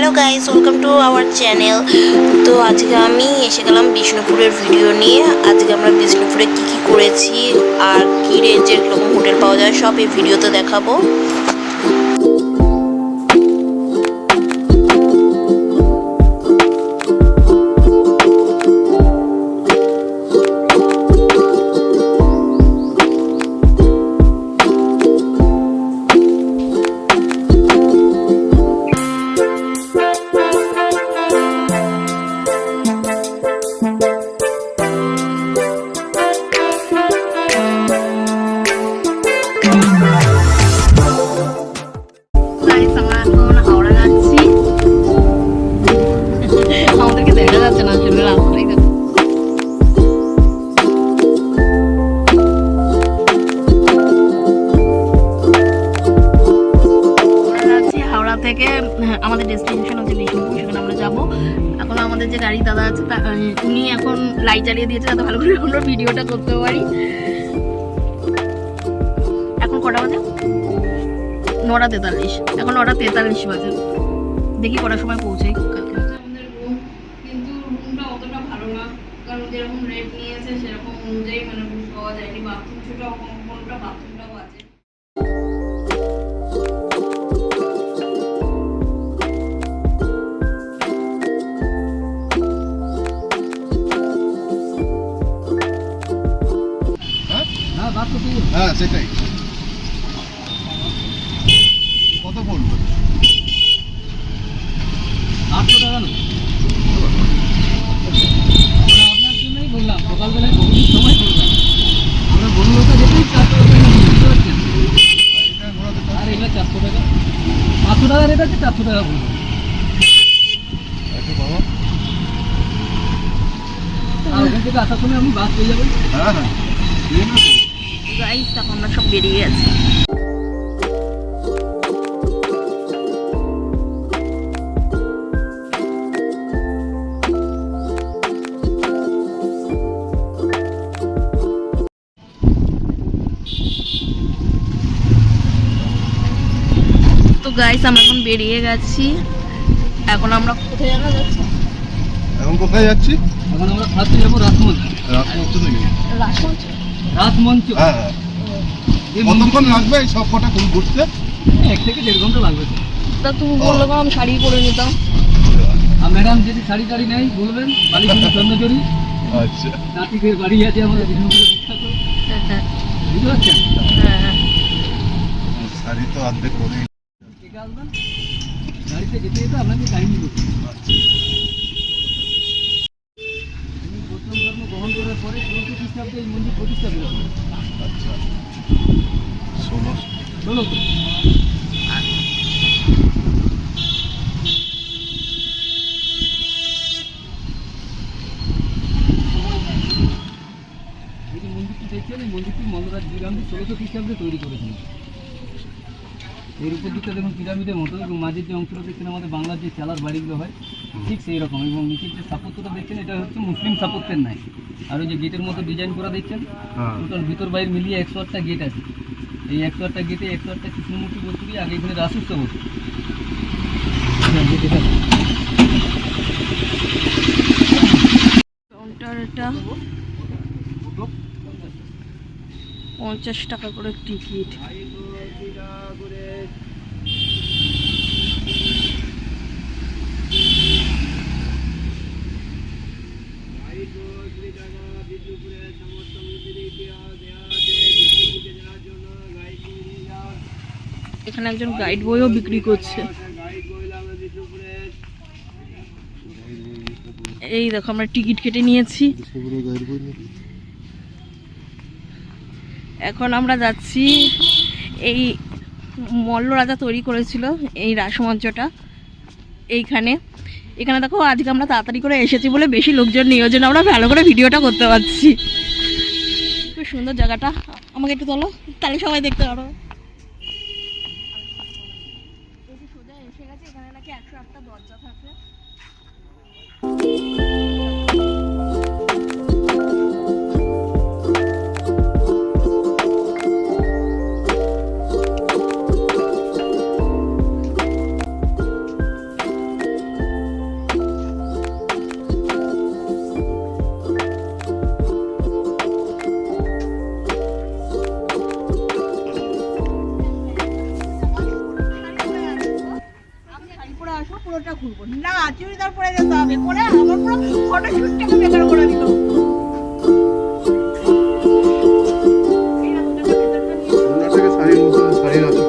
Hello guys, welcome to our channel. তো আজকে আমি এসে গেলাম বিষ্ণুপুরের ভিডিও নিয়ে। আজকে আমরা বিষ্ণুপুরে কী করেছি আর কী রেঞ্জের কীরকম হোটেল পাওয়া যায় সব এই ভিডিওতে দেখাবো। থেকে আমাদের ডেস্টিনেশন হচ্ছে বিষ্ণুপুর, সেখানে আমরা যাবো। এখন আমাদের যে গাড়ি দাদা আছে উনি এখন লাইট জ্বালিয়ে দিয়েছে যাতে ভালো করে আমরা ভিডিওটা করতে পারি। এখন কটা বাজে? 9:43। এখন 9:43 বাজে। দেখি কটার সময় পৌঁছাই। আমাদের রুম, কিন্তু রুমটা অতটা ভালো না, কারণ যেরকম রেট নিয়েছে সেরকম অনুযায়ী মানে রুম পাওয়া যায়নি। বাথরুম ছোট, কোনটা বাথরুমটাও আছে। হ্যাঁ সেটাই। কত পড়লো? 800 টাকা না? আপনার জন্যই বললাম, সকালবেলায় বহুদিন সময় বললাম আমরা বন্ধুটা যেতেই 400 টাকা বুঝতে পারছেন। আর এগুলো 400 টাকা, 500 টাকা রেট আছে, 400 টাকা বলবো। আর ওখান থেকে আসার সময় আমি বাস পেয়ে যাবেন। হ্যাঁ হ্যাঁ, গাইস তখন আমরা সব বেরিয়ে গেছি। তো গাইস আমরা এখন বেরিয়ে গেছি। এখন আমরা কোথায় যাচ্ছি? এখন কোথায় যাচ্ছি? এখন আমরা ফার্স্টে যাবো রাসমঞ্চ। রাসমঞ্চ থেকে? রাসমঞ্চ। রাসমঞ্চ, হ্যাঁ হ্যাঁ। কতক্ষণ লাগবে এই সব কটা ঘুরতে? 1 থেকে 1.5 ঘন্টা লাগবে। তা তুমি বললে আমি শাড়ি পরে নিতাম। আর ম্যাডাম যদি শাড়ি টাড়ি নেই বলবেন, বালিগঞ্জ চন্দ্রচুরি। আচ্ছা, নাতিকের বাড়ি আছে আমাদের বিষ্ণুপুরে বিখ্যাত, বুঝতে পারছেন? হ্যাঁ, শাড়ি তো অর্ধেক করেই। থেকে আসবেন, গাড়িতে যেতে যেতে আপনাকে গাড়ি নিয়ে করতে তিনি প্রথম ধর্ম গ্রহণ করার পরে 16 খ্রিস্টাব্দে এই মন্দির প্রতিষ্ঠা করেছেন। আচ্ছা, 16 এই যে মন্দিরটি দেখছেন, এই মন্দিরটি মঙ্গলরাজ বিরামজি 1600 খ্রিস্টাব্দে তৈরি করেছেন। এর উপর দিকটা দেখুন পিরামিডের মতো, এবং মাঝের যে অংশটা দেখছেন আমাদের বাংলার যে চালার বাড়িগুলো হয় ঠিক সেই রকম, এবং নিচের যে স্থাপত্যটা দেখছেন এটা হচ্ছে মুসলিম স্থাপত্যের নাই। আর ওই যে গেটের মতো ডিজাইন করা দেখছেন, টোটাল ভিতর বাইরে মিলিয়ে 108টা গেট আছে। এই 108টা গেটে 108টা কৃষ্ণমূর্তি বছরই আগে এখানে রাস উৎসব হতো। কাউন্টারটা 50 টাকা করে টিকিট। এখানে একজন গাইড বইও বিক্রি করছে। এই দেখো আমরা টিকিট কেটে নিয়েছি। এখন আমরা যাচ্ছি, এই মল্ল রাজা তৈরি করেছিল এই রাসমঞ্চটা এইখানে। এখানে দেখো আজকে আমরা তাড়াতাড়ি করে এসেছি বলে বেশি লোকজন নেই, ওই জন্য আমরা ভালো করে ভিডিওটা করতে পারছি। খুব সুন্দর জায়গাটা, আমাকে একটু তোলো তাহলে সবাই দেখতে পারো। সোজা এসে গেছে, এখানে নাকি 108টা দরজা থাকে। পরে আসো পুরোটা ঘুরবো না, চুড়িদার পরে যেতে হবে, পরে আমার পুরো ফটোশুটটাকে বেকার করে দিল। অন্যটাকে শাড়ির মতো শাড়ির আছে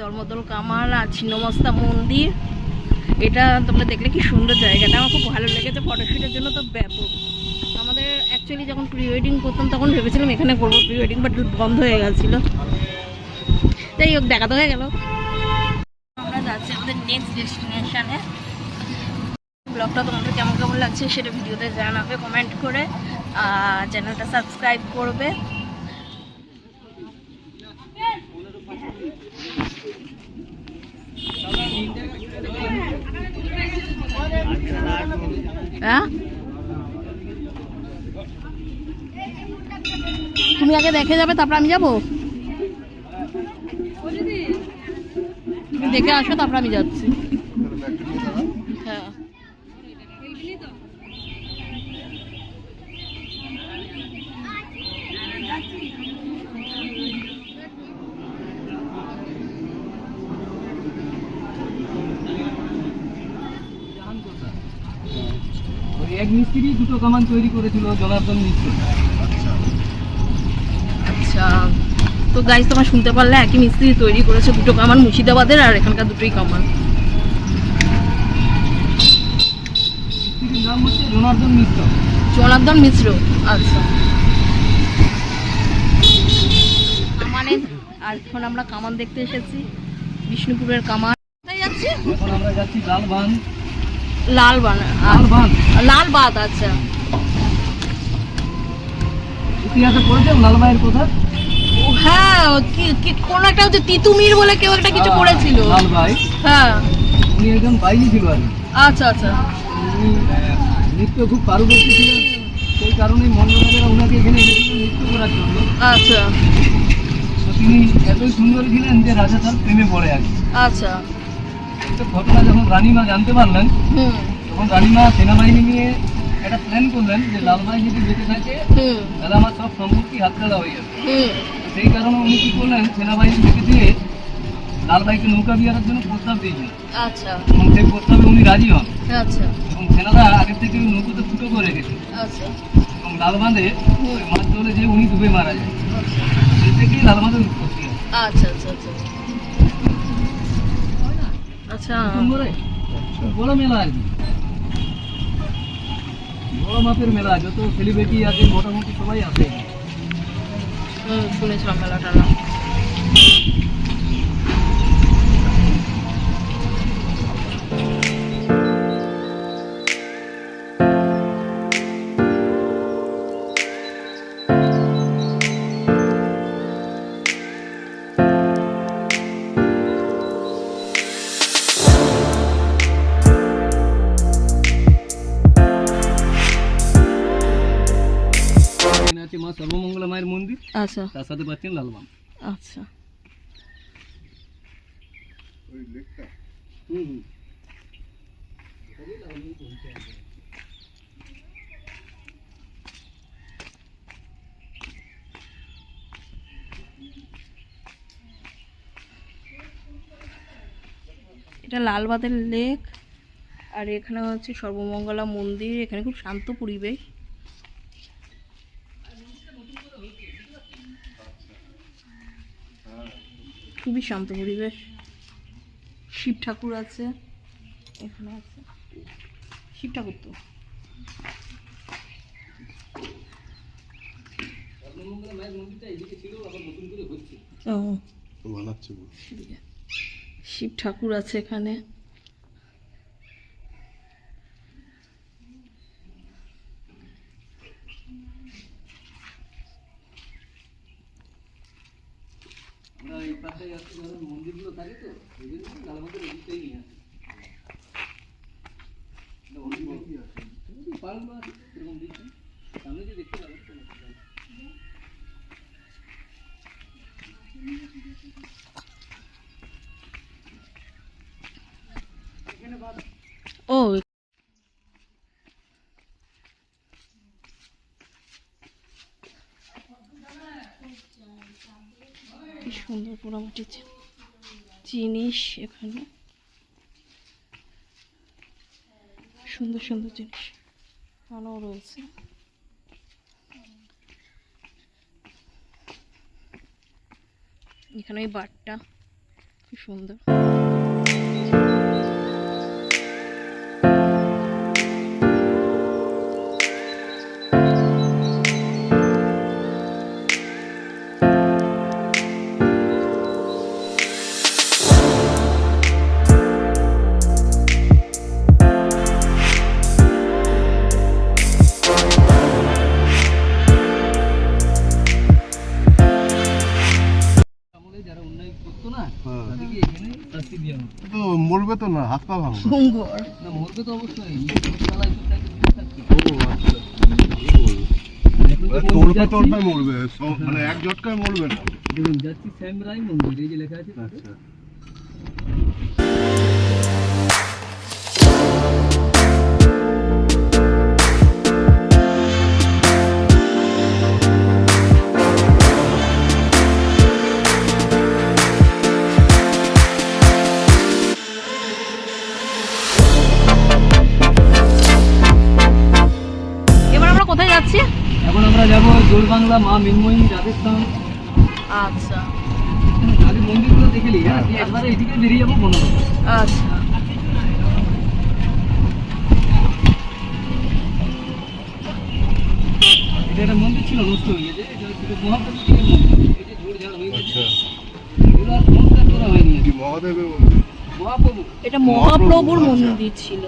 ধর্মদল কামাল আর ছিন্নমস্তা মন্দির। এটা তোমরা দেখলে কি সুন্দর জায়গাটা, আমার খুব ভালো লেগেছে ফটোশুটের জন্য তো ব্যাপক। আমাদের অ্যাকচুয়ালি যখন প্রি ওয়েডিং করতাম তখন ভেবেছিলাম এখানে করবো প্রি ওয়েডিং, বাট বন্ধ হয়ে গেছিল। যাই হোক, দেখা তো হয়ে গেল। আমরা যাচ্ছি আমাদের নেক্সট ডেস্টিনেশনে। ব্লগটা তোমাদের কেমন কেমন লাগছে সেটা ভিডিওতে জানাবে কমেন্ট করে, আর চ্যানেলটা সাবস্ক্রাইব করবে। হ্যাঁ, তুমি আগে দেখে যাবে তারপর আমি যাবো? তুমি দেখে আসো তারপর আমি যাচ্ছি। হ্যাঁ, এক মিস্ত্রি দুটো কামান তৈরি করেছিল, জনার্দন মিত্র। আচ্ছা। তো গাইস, তোমরা শুনতে পারলে একই মিস্ত্রি তৈরি করেছে দুটো কামান, মুর্শিদাবাদের আর এখানকার দুটোই কামান। মিস্ত্রির নাম হচ্ছে জনার্দন মিত্র। জনার্দন মিশ্র, আচ্ছা। কামানে আর এখন আমরা কামান দেখতে এসেছি, বিষ্ণুপুরের কামান। কোথায় যাচ্ছি? এখন আমরা যাচ্ছি লালবান। লালবান, লালবান, লালবাদ। আচ্ছা, ইতিহাসে পড়েছেন লালবাইয়ের কথা? ও হ্যাঁ, কি কোন একটা হচ্ছে তিতুমির বলে কেউ একটা কিছু করেছিল। লালবাই, হ্যাঁ, উনি একজন বাইজি ছিল আর কি। আচ্ছা আচ্ছা। উনি নৃত্য খুব পারদর্শী ছিলেন, সেই কারণেই মন্ডলাদেরা ওনাকে এখানে এনেছিলেন নৃত্য করার জন্য। আচ্ছা, তো তিনি এতই সুন্দর ছিলেন যে রাজা তার প্রেমে পড়ে আর কি। আচ্ছা। একটা ঘটনা যখন রানীমা জানতে পারলেন, হুম তখন রানীমা সেনাবাহিনী নিয়ে একটা প্ল্যান করলেন যে লালবাই যদি বেঁচে থাকে হুম তাহলে আমার সব সম্পত্তি হাতছাড়া হয়ে যাবে। হুম সেই কারণে উনি কি করলেন, সেনাবাহিনী থেকে দিয়ে লালবাইকে নৌকা বিহারের জন্য প্রস্তাব দিয়েছিলেন, আচ্ছা এবং সেই প্রস্তাবে উনি রাজি হন। আচ্ছা এবং সেনারা আগে থেকে ওই নৌকোতে ফুটো করে রেখেছে, আচ্ছা এবং লালবাঁধে ওই মাছ ধরে যে উনি ডুবে মারা যায়। সেই থেকেই লালবাঁধের উৎপত্তি হয়। আচ্ছা আচ্ছা আচ্ছা আচ্ছা। ডিসেম্বরে বড় মেলা আর কি, বড় মাপের মেলা, যত সেলিব্রিটি আছে মোটামুটি সবাই আসে। শুনেছিলাম মেলাটার নাম। এখানে আছে মা সর্বমঙ্গলা মায়ের মন্দির, আচ্ছা তার সাথে পাচ্ছেন লালবাগ। আচ্ছা। ওই লেকটা হুম। এটা লালবাদের লেক, আর এখানে হচ্ছে সর্বমঙ্গলা মন্দির। এখানে খুব শান্ত পরিবেশ। খুবই শান্ত পরিবেশ। শিব ঠাকুর আছে এখানে, আছে শিব ঠাকুর তো। সর্বমঙ্গলা মায়ের মন্দিরটা এদিকে ছিল, আবার নতুন করে হচ্ছে। ও বানাচ্ছে শিব ঠাকুর আছে এখানে। আমরা এই পাশটায় আসছি, ধরুন মন্দিরগুলো থাকে তো, এই জন্য লালবাগের এদিকটাই নিয়ে আসি। পাহাড়গুলো আছে এরকম দেখছি, সামনে যে দেখতে পাবেন। ও কি সুন্দর পোড়ামাটির জিনিস এখানে, সুন্দর সুন্দর জিনিস এখানেও রয়েছে। এখানে ওই বাটটা খুব সুন্দর। আমলে যারা অন্যায় করতো না, হ্যাঁ। তাদেরকে এখানে শাস্তি দেওয়া হতো। তো মরবে তো না, হাত পা ভাঙবে। সুন্দর। না, মরবে তো অবশ্যই, চালাই তো তাকে দূরে থাকতে। এখন তো মন্দির তড়পে যাচ্ছি, মরবে মানে এক ঝটকায় মরবে না। দেখুন যাচ্ছি শ্যামরাই মন্দির, এই যে লেখা আছে তাতে। আচ্ছা এবার আমরা কোথায় যাচ্ছি? এখন আমরা যাবো জোরবাংলা মা মৃন্ময়ী রাজস্থান। আচ্ছা আগে মন্দিরগুলো দেখে নিই, হ্যাঁ, দিয়ে একবারে এদিকে বেরিয়ে যাবো মনে হয়। আচ্ছা। এটা একটা মন্দির ছিল, নষ্ট হয়ে গেছে। এটা ছিল মহাপ্রভু শিবের মন্দির। এই যে ঝোড়ঝাড় হয়ে গেছে, আচ্ছা এগুলো আর সংস্কার করা হয়নি। কি মহাদেবের মন্দির? মহাপ্রভু এটা মহাপ্রভুর মহাপ্রভু, আচ্ছা। মন্দির ছিল।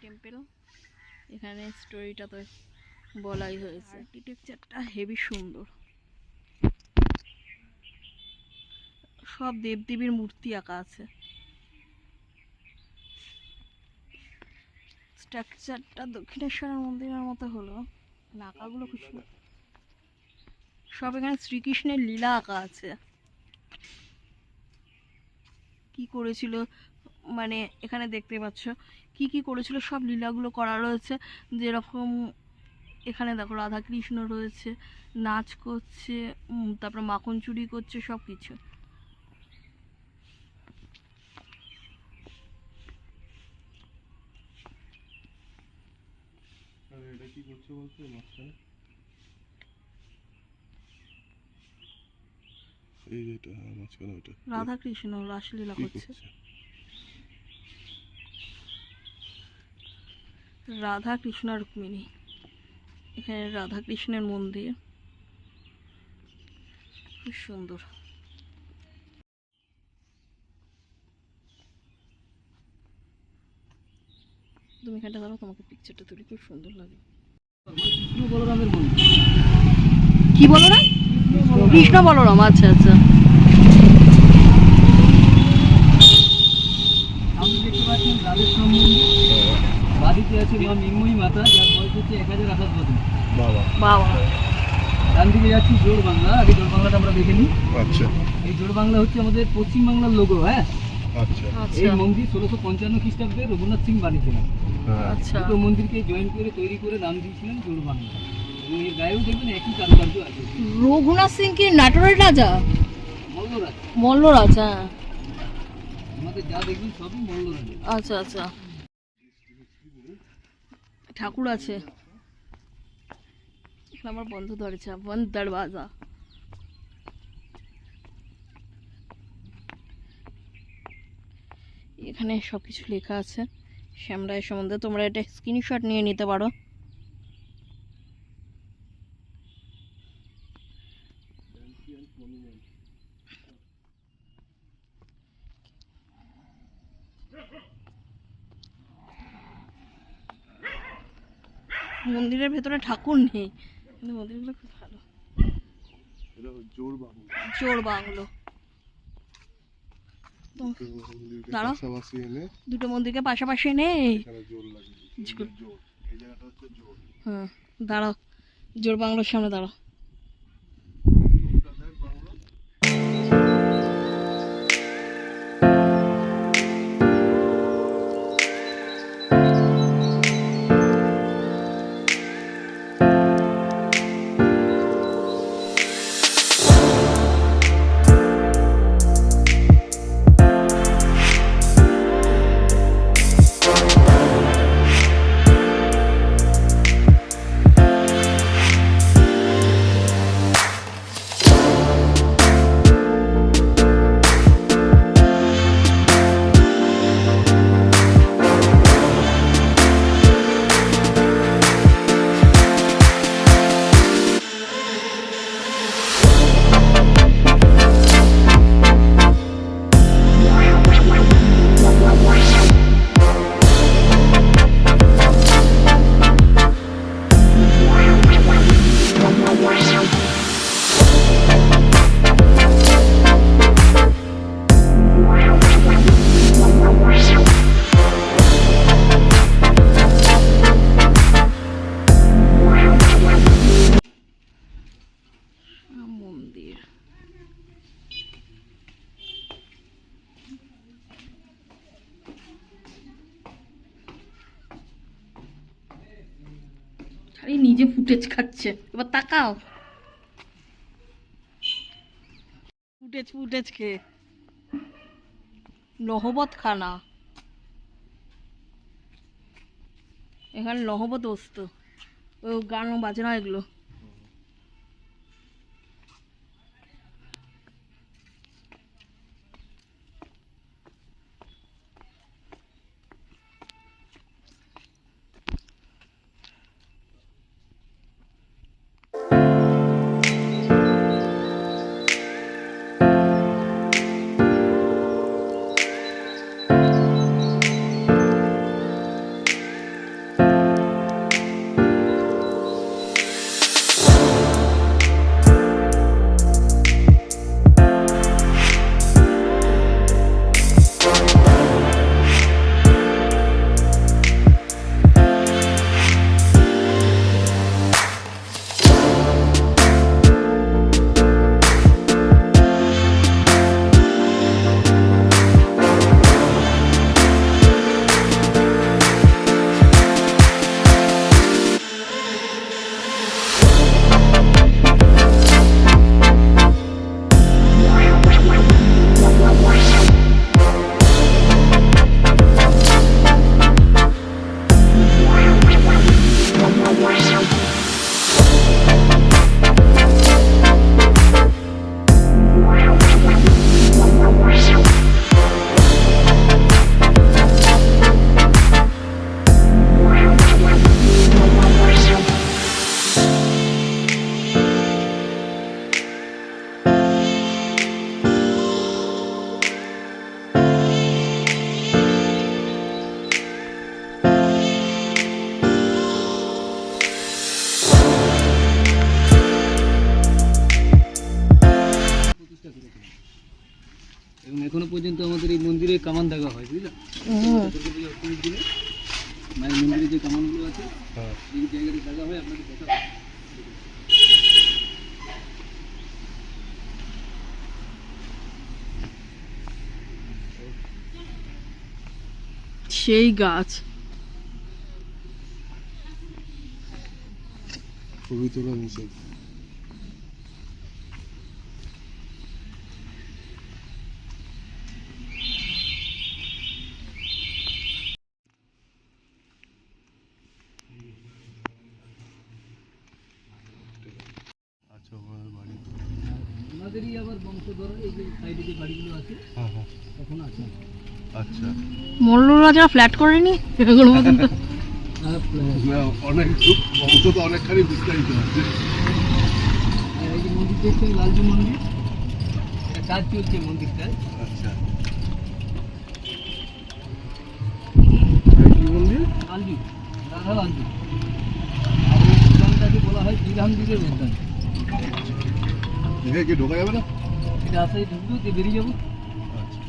টেম্পল, এখানে স্টোরিটা তো বলাই হয়েছে। আর্কিটেকচারটা হেভি সুন্দর, সব দেবদেবীর মূর্তি আঁকা আছে। স্ট্রাকচারটা দক্ষিণেশ্বরের মন্দিরের মতো হলো, আঁকাগুলো খুব সুন্দর। সব এখানে শ্রীকৃষ্ণের লীলা আঁকা আছে, কি করেছিল মানে এখানে দেখতে পাচ্ছ কি কি করেছিল, সব লীলাগুলো করা রয়েছে। যেরকম এখানে দেখো রাধা কৃষ্ণ রয়েছে, নাচ করছে, তারপর মাখন চুরি করছে, সব কিছু। এটা কি করছে বলতো মাঝখানে? এই যেটা মাঝখানে ওটা রাধা কৃষ্ণ রাসলীলা কি করছে। করছে? রাধা কৃষ্ণ রুক্মিণী, এখানে রাধা কৃষ্ণের মন্দির খুব সুন্দর। তুমি এখানটা দাঁড়াও, তোমাকে পিকচারটা তুলি, খুব সুন্দর লাগে। কৃষ্ণ বলরামের মন্দির। কি বলো না? কৃষ্ণ বলরাম, আচ্ছা আচ্ছা। আছি জোড় বাংলা। আগে জোড় বাংলাটা আমরা দেখে নিই। আচ্ছা এই জোড় বাংলা হচ্ছে আমাদের পশ্চিমবাংলার লোগো। হ্যাঁ, আচ্ছা এই মন্দির 1655 খ্রিস্টাব্দে রঘুনাথ সিং বানিয়েছিলেন। হ্যাঁ আচ্ছা দুটো মন্দিরকে জয়েন করে তৈরি করে নাম দিয়েছিলেন জোড় বাংলা। এবং এর গায়েও দেখবেন একই কারুকার্য আছে। রঘুনাথ সিং কি নাটোরের রাজা? মল্লরাজ, মল্ল রাজা। আমাদের যা দেখবেন সবই মল্লরাজ। আচ্ছা আচ্ছা, ঠাকুর আছে এখানে। আমার বন্ধ ধরেছে, বন্ধ দরওয়াজা। এখানে সবকিছু লেখা আছে শ্যামরায় সম্বন্ধে। তোমরা এটা স্ক্রিনশট নিয়ে নিতে পারো। মন্দিরের ভেতরে ঠাকুর নেই, কিন্তু মন্দিরগুলো খুব ভালো। এটা জোর বাংলা। জোড় বাংলো। দাঁড়াও, পাশাপাশি এনে দুটো মন্দিরকে পাশাপাশি নেই। এখানে জোর লাগিয়ে জোর। জোর, এই জায়গাটা হচ্ছে জোর। হ্যাঁ দাঁড়াও, জোড় বাংলোর সামনে দাঁড়াও। জোরটা দেখ বাংলা। মন্দির খালি নিজে ফুটেজ খাচ্ছে। এবার তাকাও, ফুটেজ ফুটেজ খেয়ে। নহবত খানা, এখানে নহবত বসতো। ও গান বাজে না এগুলো। এবং এখনো পর্যন্ত আমাদের এই মন্দিরে কামান দেখা হয়, বুঝলা? মায়ের মন্দিরে যে কামানগুলো আছে হ্যাঁ এই জায়গাটা দেখা হয়, আপনাদের দেখা হয়। সেই গাছ। ছবি তোলা নিষেধ। আচ্ছা ওনার বাড়ি। ওনাদেরই আবার বংশধর এই যে সাইডে যে বাড়িগুলো আছে হ্যাঁ হ্যাঁ তখন আছে। আচ্ছা মল্ল রাজা ফ্ল্যাট করেনি এগুলোর মতন তো। না অনেক বংশ তো অনেকখানি বিস্তারিত আছে। আর এই যে মন্দির দেখছেন লালজি মন্দির, এটা কাজ চলছে মন্দিরটায়। আচ্ছা কি মন্দির? লালজি, রাধা লালজি। আর এই উদ্যানটাকে বলা হয় শ্রীরামদীপের উদ্যান। এখানে কি ঢোকা যাবে না? এটা আসলে ঢুকবো দিয়ে বেরিয়ে যাবো। আচ্ছা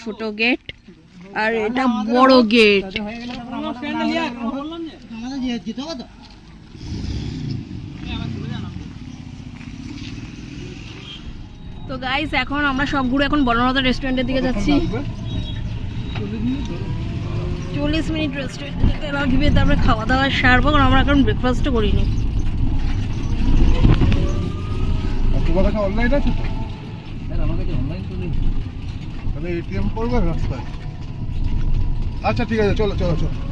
ছোট গেট আর এটা বড় গেট। তো গাইস এখন আমরা সব ঘুরে এখন বনলতা রেস্টুরেন্টের দিকে যাচ্ছি। 40 মিনিট রেস্টুরেন্টে লাগবে, তারপরে খাওয়া দাওয়া সারবো, কারণ আমরা এখন ব্রেকফাস্টও করিনি। আর তোমার কাছে অনলাইন আছে তো? স্যার আমার কাছে অনলাইন তো নেই। তাহলে এটিএম করবে রাস্তায়। আচ্ছা ঠিক আছে চলো চলো চলো।